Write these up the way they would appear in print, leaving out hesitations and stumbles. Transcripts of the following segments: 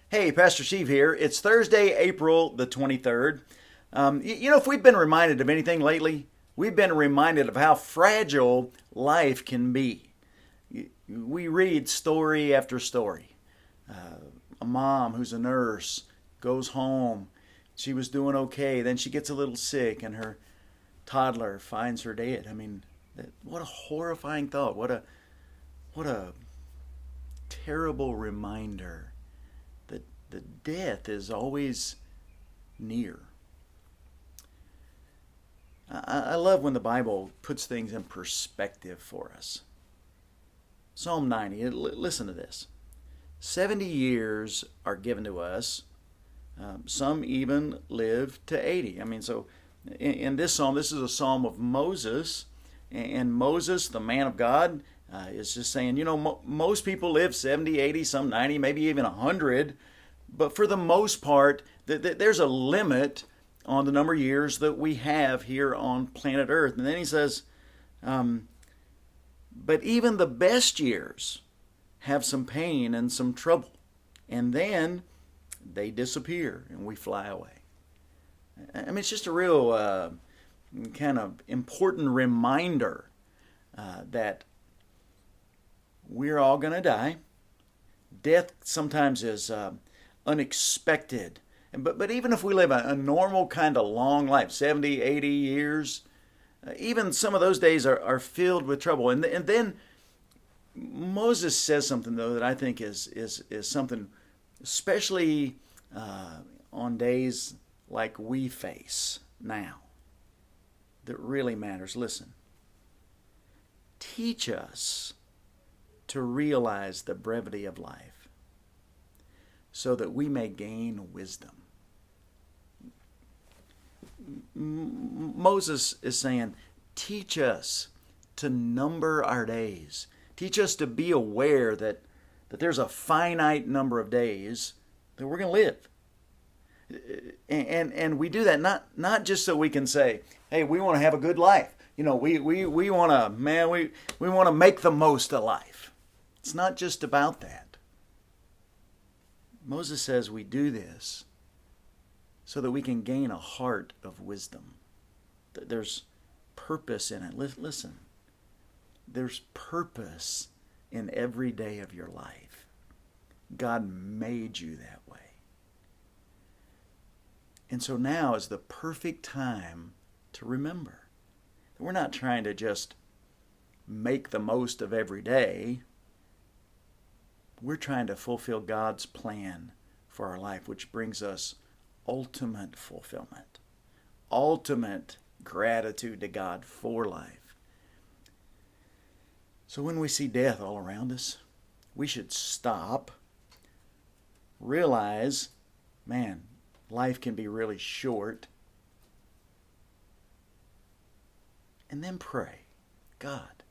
Hey, Pastor Steve here. It's Thursday, April the 23rd. If we've been reminded of anything lately, we've been reminded of how fragile life can be. We read story after story. A mom who's a nurse goes home. She was doing okay. Then she gets a little sick, and her toddler finds her dead. What a horrifying thought. What a terrible reminder that the death is always near. I love when the Bible puts things in perspective for us. Psalm 90, listen to this. 70 years are given to us. Some even live to 80. In this psalm, this is a psalm of Moses. And Moses, the man of God, is just saying, most people live 70, 80, some 90, maybe even 100. But for the most part, there's a limit on the number of years that we have here on planet Earth. And then he says, but even the best years have some pain and some trouble. And then they disappear and we fly away. It's just a real kind of important reminder that we're all going to die. Death sometimes is unexpected. But even if we live a normal kind of long life, 70, 80 years, even some of those days are filled with trouble. And then Moses says something, though, that I think is something, especially on days like we face now, that really matters. Listen. Teach us to realize the brevity of life so that we may gain wisdom. Moses is saying, teach us to number our days. Teach us to be aware that there's a finite number of days that we're going to live. And we do that not just so we can say, hey, we want to have a good life. We want to make the most of life. It's not just about that. Moses says we do this so that we can gain a heart of wisdom. There's purpose in it. Listen, there's purpose in every day of your life. God made you that way. And so now is the perfect time to remember that we're not trying to just make the most of every day. We're trying to fulfill God's plan for our life, which brings us ultimate fulfillment, ultimate gratitude to God for life. So when we see death all around us, we should stop, realize, man, life can be really short, and then pray, God,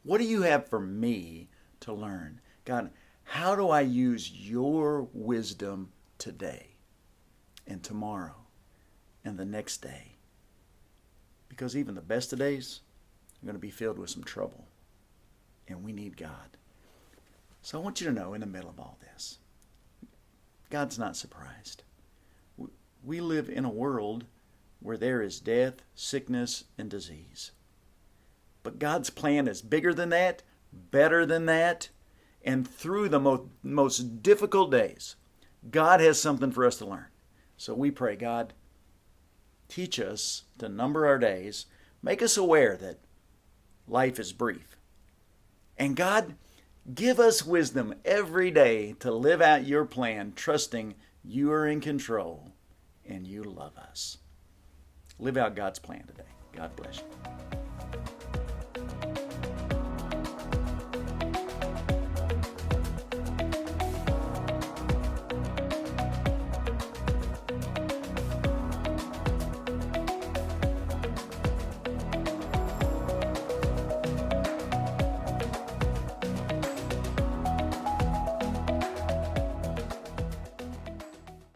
what do you have for me to learn? God, how do I use your wisdom today and tomorrow and the next day? Because even the best of days are going to be filled with some trouble, and we need God. So I want you to know, in the middle of all this, God's not surprised. We live in a world where there is death, sickness, and disease. But God's plan is bigger than that, better than that, and through the most difficult days, God has something for us to learn. So we pray, God, teach us to number our days, make us aware that life is brief. And God, give us wisdom every day to live out your plan, trusting you are in control and you love us. Live out God's plan today. God bless you.